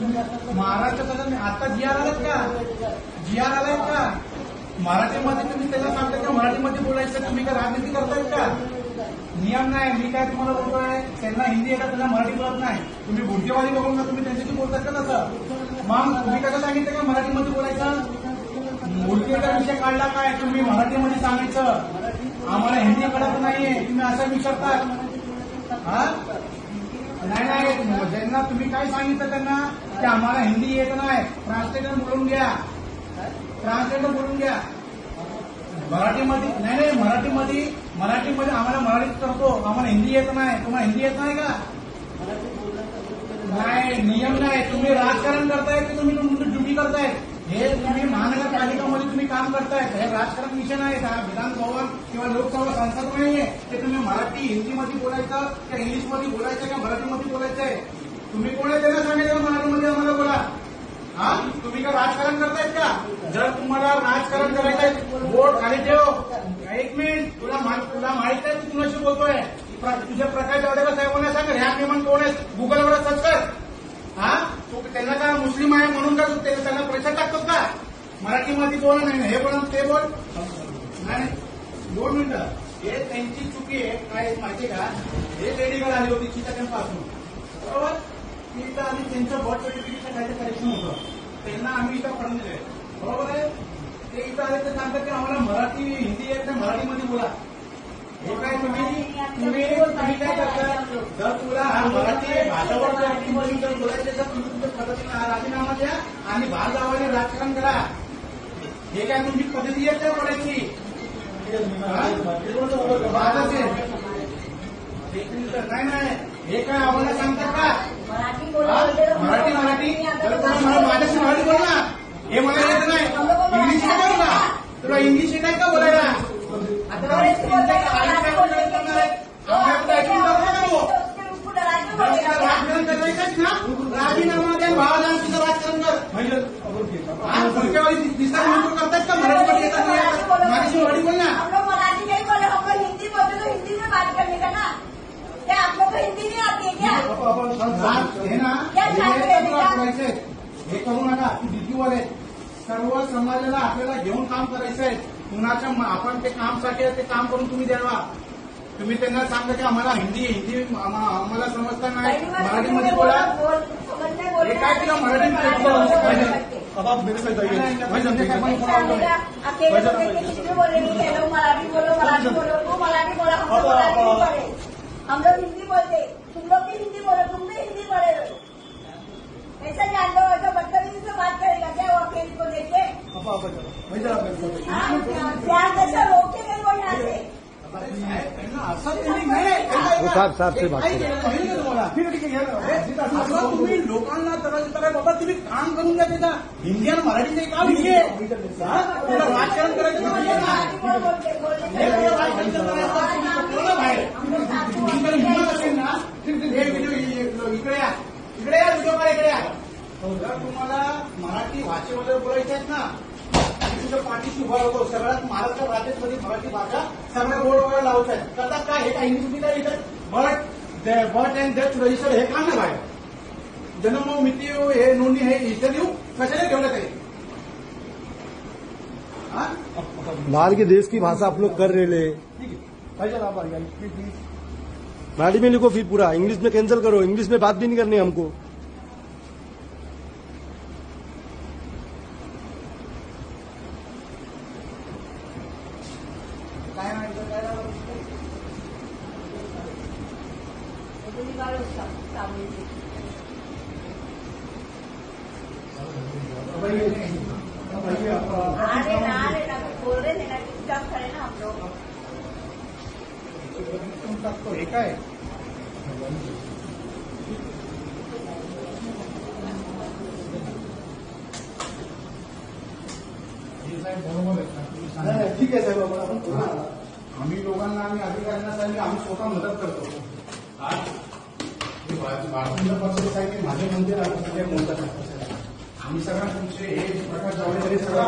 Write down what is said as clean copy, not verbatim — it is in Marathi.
महाराष्ट्राचा आता जी.आर. आलात का? जी.आर. आलाय का? मराठीमध्ये तुम्ही त्याला सांगता का मराठीमध्ये बोलायचं? तुम्ही काय राजनीती करतायत का? नियम नाही. मी काय तुम्हाला बोलतोय, त्यांना हिंदी येतात, त्यांना मराठी बोलत नाही. तुम्ही बुद्धिवादी बघून का तुम्ही त्यांच्याशी बोलतात का तसं? मग तुम्ही कसं सांगितलं का मराठीमध्ये बोलायचं? मूर्तीचा विषय काढला काय? तुम्ही मराठीमध्ये सांगायचं, आम्हाला हिंदी कळत नाहीये, तुम्ही असं विचारता? हा नाही, ज्यांना तुम्ही काय सांगितलं त्यांना की आम्हाला हिंदी येत नाही, ट्रान्सलेटर बोलून घ्या, ट्रान्सलेटर बोलून घ्या. मराठीमध्ये नाही, मराठीमध्ये आम्हाला मराठीत करतो, आम्हाला हिंदी येत नाही. तुम्हाला हिंदी येत नाही का? नाही, नियम नाही. तुम्ही राजकारण करताय की तुम्ही ड्युटी करताय? हे तुम्ही महानगरपालिकामध्ये तुम्ही काम करताय, हे राजकारण विषय नाही. विधानभवन किंवा लोकसभा संसद नाहीये ते तुम्ही मराठी हिंदीमध्ये बोलायचं का इंग्लिशमध्ये बोलायचं का मराठीमध्ये बोलायचंय? तुम्ही कोण आहे त्यांना सांगायचं मराठीमध्ये आम्हाला बोला? हा, तुम्ही का राजकारण करतायत का? जर तुम्हाला राजकारण करायचंय, बोट खाली ठेव. एक मिनिट, तुला माहित आहे तू कुणाशी बोलतोय? तुझ्या प्रकाश जावडेकर साहेबांना सांग, ह्या नियमन कोण आहे गुगलवर सर्च कर. हा, त्यांना का मुस्लिम आहे म्हणून का त्यांना प्रचार टाकतो का? मराठीमध्ये बोल नाही, हे बोल ते बोल नाही. 2 मिनिटं, हे त्यांची चुकी आहे. काय माहिती का, हे लेडीकडे आली होती चिटाक्यांपासून, बरोबर? तिथं आम्ही त्यांचं बर्थ सर्टिफिकेटचं काहीतरी करेक्शन होतं, त्यांना आम्ही इथं पडून दिले, बरोबर आहे? ते इथं आले तर सांगतात की आम्हाला मराठी हिंदी येत नाही, मराठीमध्ये बोला. हे काय तुम्ही काय करता? जर तुला हा मराठी भाषावर जर बोलायचे तर तुम्ही तुमच्या पद्धतीने हा राजीनामा द्या आणि भाग गावाने राजकारण करा. हे काय तुमची पद्धती येत नाही बोलायची? नाही, हे काय आम्हाला सांगतात का? मराठी माझ्याशी मराठी बोल ना. हे मला येत नाही, इंग्लिश येत का? तुला इंग्लिश येत आहे का बोलायला? राजीनामा द्या, भावाला तुझं राजकारण कर. दिसतात मंजूर करतायत का? मराठीमध्ये येतात माझ्याशी मराठी बोल ना. मराठी नहीं बोले, हम लोग हिंदी बोलते तो हिंदी में बात करने का ना. क्या आप लोग को हिंदी नहीं आती है क्या? हे ना, हे करू नका. तू डीपीवाले सर्व समाजाला आपल्याला घेऊन काम करायचंय. कुणाच्या आपण ते कामसाठी ते काम करून तुम्ही द्यावा. तुम्ही त्यांना सांगा की आम्हाला हिंदी आम्हाला समजता नाही, मराठीमध्ये बोला. हे काय तुला मराठीमध्ये अब आप मेरे साथ आइए। अकेले बोलो मराठी बोलो, मराठी बोलो, तू मराठी बोला, हम लोग मराठी नहीं बोले, हम लोग हिंदी बोलते, तुम लोग भी हिंदी बोलो, तुम भी हिंदी बोले. ऐसा जान लो, ऐसा बदतमीजी से बात करेगा क्या वो अकेले को देख के? प्यार जैसा रोके गए वो यहाँ से. साहेब से बात तुम्ही लोकांना तर बाबा तुम्ही काम करून द्या. त्याचा हिंदी आणि मराठीचे का विषय? राजकारण करायचं बाहेर हिंमत असेल ना, हे व्हिडिओ इकडे या, व्हिडिओ काढा, इकडे या. जर तुम्हाला मराठी भाषेमध्ये बोलायचे आहेत ना, तुझ्या पाठीशी उभा होतो. सगळ्यात महाराष्ट्र राज्यामध्ये मराठी भाषा सगळ्या बोर्डवर लावत आहेत. करतात काय? हे काही तुम्ही काय इथं बट अँड डेथ रजिस्टर हे काम नाही बाहेर. जन्म मिती हे नोंदणी हे इथं देऊ कशाला ठेवलं काही? बाहर के देश की भाषा आप लोग कर रहे ले, ठीक है, भाई आप आ जाइए प्लीज. मराठी में लिखो, फिर पूरा इंग्लिश में कैंसिल करो. इंग्लिश में बात भी नहीं करनी हमको. काय नाही काय बोल रहे थे ना, डिस्टर्ब करे ना हम लोग. हे काय ठीक आहे साहेब, आपण आम्ही लोकांना आम्ही अधिकाऱ्यांना सांगितलं, आम्ही स्वतः मदत करतो. भारतीय पक्ष साहेब माझे मंदिर आम्ही सगळ्या बोलतात. आम्ही सगळ्या तुमचे हे प्रकाश जावडेकर सगळं